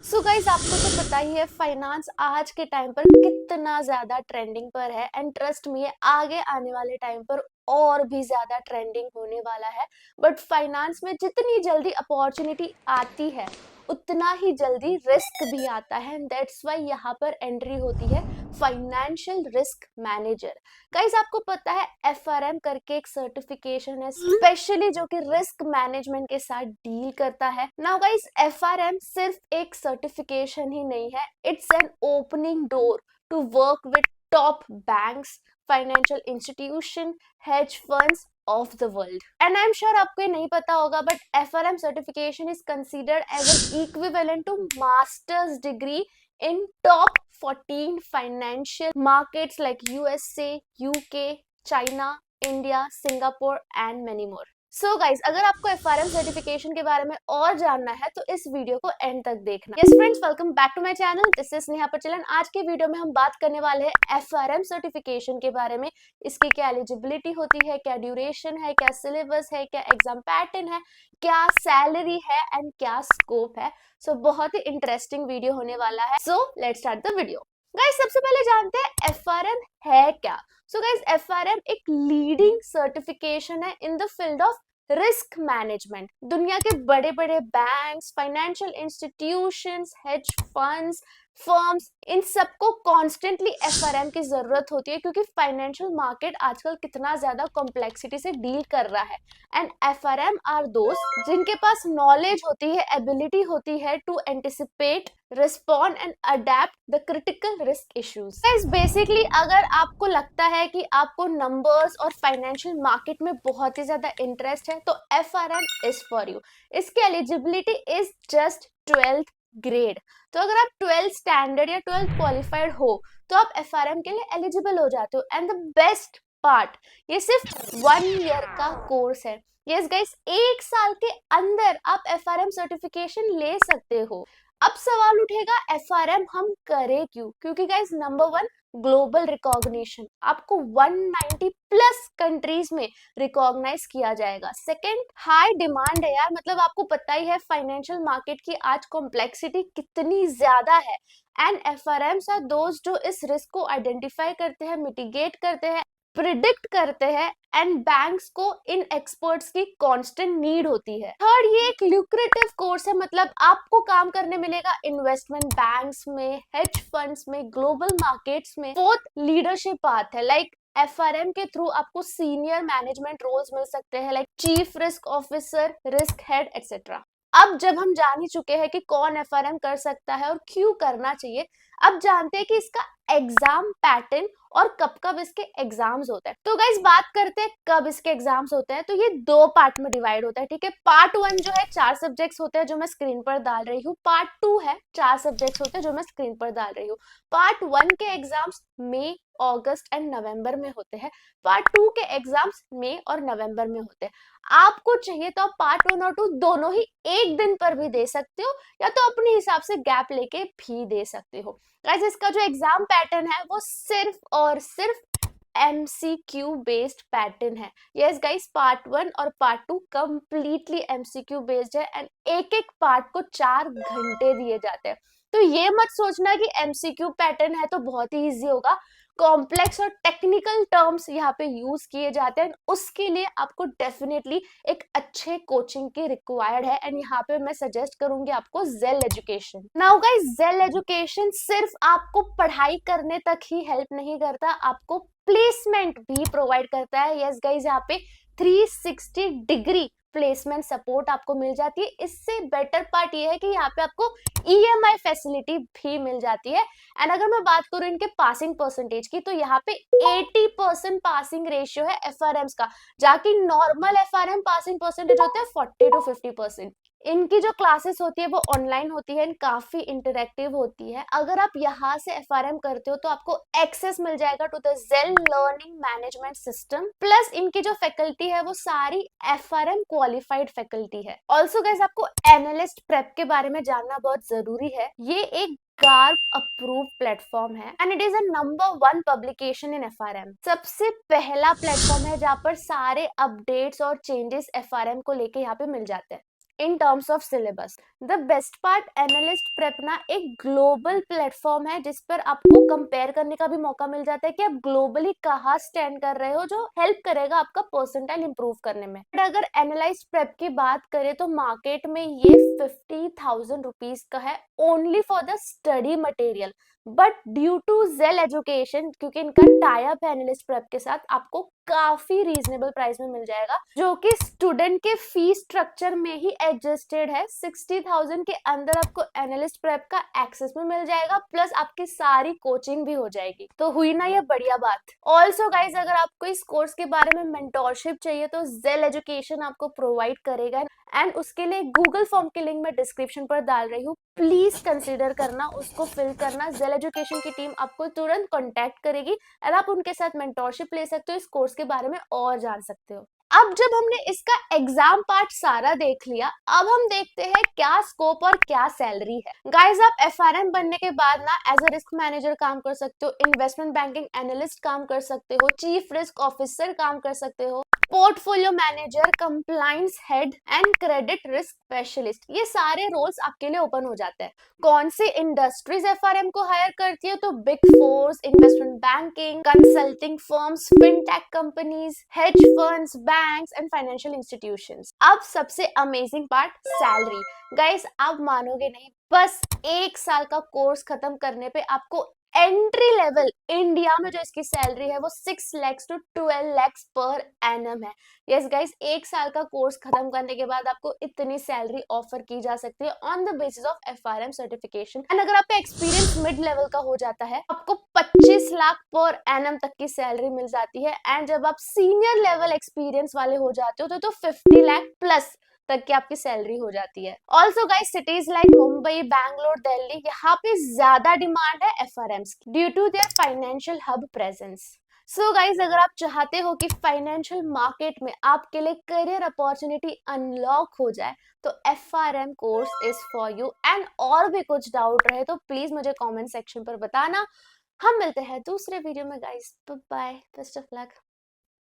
So guys आपको तो पता ही है फाइनेंस आज के टाइम पर कितना ज्यादा ट्रेंडिंग पर है एंड ट्रस्ट मी आगे आने वाले टाइम पर और भी ज्यादा ट्रेंडिंग होने वाला है। बट फाइनेंस में जितनी जल्दी अपॉर्चुनिटी आती है उतना ही जल्दी रिस्क भी आता है एंड दैट्स व्हाई यहाँ पर एंट्री होती है फाइनेंशियल रिस्क मैनेजर। गाइस आपको पता है एफआरएम करके एक सर्टिफिकेशन है स्पेशली जो कि रिस्क मैनेजमेंट के साथ डील करता है। नाउ गाइस एफआरएम सिर्फ एक सर्टिफिकेशन ही नहीं है, it's an opening door to work with top banks, financial institution, hedge funds of the world. And I'm sure आपको ये नहीं पता होगा but FRM certification is considered as an equivalent to master's degree in top 14 financial markets like USA, UK, China, India, Singapore and many more. So guys अगर आपको FRM certification के बारे में और जानना है तो इस वीडियो को एंड तक देखना। Yes friends, welcome back to my channel, this is Neha Pachlan. आज के वीडियो में हम बात करने वाले हैं एफआरएम सर्टिफिकेशन के बारे में। इसकी क्या एलिजिबिलिटी होती है, क्या ड्यूरेशन है, क्या सिलेबस है, क्या एग्जाम पैटर्न है, क्या सैलरी है एंड क्या स्कोप है। सो बहुत ही इंटरेस्टिंग वीडियो होने वाला है। So let's start the video. Guys सबसे पहले जानते हैं एफआरएम है क्या। सो गाइस एफआरएम एक लीडिंग सर्टिफिकेशन है in the field of risk management. दुनिया के बड़े बड़े banks, financial institutions, hedge funds, firms, इन सबको कॉन्स्टेंटली एफआरएम की जरूरत होती है क्योंकि फाइनेंशियल मार्केट आजकल कितना ज्यादा कॉम्प्लेक्सिटी से डील कर रहा है। एंड एफआरएम आर दोस्त जिनके पास नॉलेज होती है, एबिलिटी होती है to anticipate, respond and adapt the critical risk issues. Basically अगर आपको लगता है कि आपको नंबर्स और फाइनेंशियल मार्केट में बहुत ही ज्यादा इंटरेस्ट है तो एफआरएम इज फॉर यू। इसकी eligibility is just 12th grade. तो अगर आप 12th स्टैंडर्ड या 12th क्वालिफाइड हो तो आप एफआरएम के लिए एलिजिबल हो जाते हो। एंड द बेस्ट पार्ट, ये सिर्फ 1 ईयर का कोर्स है। यस गाइस, 1 साल के अंदर आप एफआरएम सर्टिफिकेशन ले सकते हो। अब सवाल उठेगा एफआरएम हम करें क्यों? क्योंकि गाइस नंबर 1 ग्लोबल रिकॉग्निशन, आपको 190 प्लस कंट्रीज में रिकॉग्नाइज किया जाएगा। सेकंड, हाई डिमांड है यार, मतलब आपको पता ही है फाइनेंशियल मार्केट की आज कॉम्प्लेक्सिटी कितनी ज्यादा है। एंड एफआरएम्स आर दोस्त जो इस रिस्क को आइडेंटिफाई करते हैं, मिटिगेट करते हैं, प्रिडिक्ट करते हैं एंड बैंक्स को इन एक्सपर्ट्स की कांस्टेंट नीड होती है। थर्ड, ये एक ल्यूक्रेटिव कोर्स है, मतलब आपको काम करने मिलेगा इन्वेस्टमेंट बैंक्स में, हेज फंड्स में, ग्लोबल मार्केट्स में। फोर्थ, लीडरशिप पाथ है, लाइक एफआरएम के थ्रू आपको सीनियर मैनेजमेंट रोल्स मिल सकते हैं like chief risk officer, risk head etcetera. अब जब हम जान ही चुके हैं कि कौन एफआरएम कर सकता है और क्यों करना चाहिए, अब जानते हैं कि इसका एग्जाम पैटर्न और कब कब इसके एग्जाम्स होते हैं। तो गाइस बात करते हैं कब इसके एग्जाम्स होते हैं। तो ये 2 पार्ट में डिवाइड होता है, ठीक है। पार्ट 1 जो है 4 सब्जेक्ट्स होते हैं जो मैं स्क्रीन पर डाल रही हूँ। पार्ट 2 है 4 सब्जेक्ट्स होते हैं जो मैं स्क्रीन पर डाल रही हूँ। पार्ट 1 के exams May, August and November में होते हैं। पार्ट 2 के एग्जाम्स मई और नवंबर में होते हैं। आपको चाहिए तो आप पार्ट 1 और 2 दोनों ही एक दिन पर भी दे सकते हो या तो अपने हिसाब से गैप लेके भी दे सकते हो। गाइस इसका जो एग्जाम पैटर्न है वो सिर्फ और सिर्फ एमसीक्यू बेस्ड पैटर्न है। यस गाइस, पार्ट 1 और पार्ट 2 कंप्लीटली एमसीक्यू बेस्ड है एंड एक एक पार्ट को 4 घंटे दिए जाते हैं। तो ये मत सोचना कि एमसीक्यू पैटर्न है तो बहुत ही इजी होगा। कॉम्प्लेक्स और टेक्निकल टर्म्स यहाँ पे यूज किए जाते हैं, उसके लिए आपको डेफिनेटली एक अच्छे कोचिंग की रिक्वायर्ड है। एंड यहाँ पे मैं सजेस्ट करूंगी आपको Zell education. Now guys, Zell education सिर्फ आपको पढ़ाई करने तक ही हेल्प नहीं करता, आपको प्लेसमेंट भी प्रोवाइड करता है। यस गाइस, यहाँ पे 360 डिग्री प्लेसमेंट सपोर्ट आपको मिल जाती है। इससे बेटर पार्ट ये है कि यहाँ पे आपको ईएमआई फैसिलिटी भी मिल जाती है। एंड अगर मैं बात करूं इनके पासिंग परसेंटेज की तो यहाँ पे 80% पासिंग रेशियो है एफआरएम्स का, जाकि नॉर्मल एफआरएम पासिंग परसेंटेज होते हैं 40 to 50%। इनकी जो क्लासेस होती है वो ऑनलाइन होती है, काफी इंटरेक्टिव होती है। अगर आप यहाँ से एफआरएम करते हो तो आपको एक्सेस मिल जाएगा टू द जेल लर्निंग मैनेजमेंट सिस्टम। प्लस इनकी जो फैकल्टी है वो सारी एफआरएम क्वालिफाइड फैकल्टी है। ऑल्सो गाइस, आपको एनालिस्ट प्रेप के बारे में जानना बहुत जरूरी है। ये एक गार्प अप्रूव्ड प्लेटफॉर्म है and it is a number 1 publication in FRM. सबसे पहला प्लेटफॉर्म है जहाँ पर सारे अपडेट्स और चेंजेस एफआरएम को लेके यहाँ पे मिल जाते हैं। In terms of syllabus. The best part, analyst prep ना एक ग्लोबल प्लेटफॉर्म है जिस पर आपको कंपेयर करने का भी मौका मिल जाता है कि आप ग्लोबली कहाँ स्टैंड कर रहे हो, जो हेल्प करेगा आपका परसेंटाइल इंप्रूव करने में। बट अगर एनालाइज प्रेप की बात करें तो मार्केट में ये 50,000 रुपीज का है only for the study material. But due to Zell education, क्योंकि इनका टाई अप है एनालिस्ट प्रेप के साथ, आपको काफी रीजनेबल प्राइस में मिल जाएगा, जो कि स्टूडेंट के फीस स्ट्रक्चर में ही एडजस्टेड है। 60,000 के अंदर आपको एनालिस्ट प्रेप का एक्सेस में मिल जाएगा, प्लस आपकी सारी कोचिंग भी हो जाएगी। तो हुई ना ये बढ़िया बात। ऑल्सो गाइज, अगर आपको इस कोर्स के बारे में मेंटोरशिप चाहिए तो जेल एजुकेशन आपको प्रोवाइड करेगा, एंड उसके लिए गूगल फॉर्म की लिंक मैं डिस्क्रिप्शन पर डाल रही हूँ, प्लीज कंसिडर करना, उसको फिल करना। जेल एजुकेशन की टीम आपको तुरंत कॉन्टेक्ट करेगी और आप उनके साथ मेंटोरशिप ले सकते हो, इस कोर्स के बारे में और जान सकते हो। अब जब हमने इसका एग्जाम पार्ट सारा देख लिया, अब हम देखते हैं क्या स्कोप और क्या सैलरी है। गाइस, आप एफआरएम बनने के बाद ना एज अ रिस्क मैनेजर काम कर सकते हो, इन्वेस्टमेंट बैंकिंग एनालिस्ट काम कर सकते हो, चीफ रिस्क ऑफिसर काम कर सकते हो, portfolio manager, compliance head and credit risk specialist. ये सारे रोल्स आपके लिए ओपन हो जाते हैं। कौन सी इंडस्ट्रीज एफआरएम को हायर करती है? तो big force, investment banking, consulting firms, fintech companies, hedge funds, banks and financial institutions. अब सबसे अमेजिंग पार्ट, सैलरी। गाइस, आप मानोगे नहीं, बस 1 साल का कोर्स खत्म करने पे आपको एंट्री लेवल इंडिया में जो इसकी सैलरी है वो 6 lakh to 12 lakh per annum है। यस गाइस, 1 साल का कोर्स खत्म करने के बाद आपको इतनी सैलरी ऑफर की जा सकती है on the basis of FRM certification. And अगर आपका एक्सपीरियंस मिड लेवल का हो जाता है, आपको 25 लाख पर एनम तक की सैलरी मिल जाती है। एंड जब आप सीनियर लेवल एक्सपीरियंस वाले हो जाते हो तो 50 लाख प्लस तक की आपकी सैलरी हो जाती है। Also guys, cities like Mumbai, Bangalore, Delhi, यहाँ पे ज्यादा डिमांड है एफआरएम्स की due to their financial hub presence. So guys, अगर आप चाहते हो कि फाइनेंशियल मार्केट में आपके लिए करियर अपॉर्चुनिटी अनलॉक हो जाए तो FRM course is for you. And और भी कुछ डाउट रहे तो प्लीज मुझे कमेंट सेक्शन पर बताना। हम मिलते हैं दूसरे वीडियो में guys. Bye, best of luck.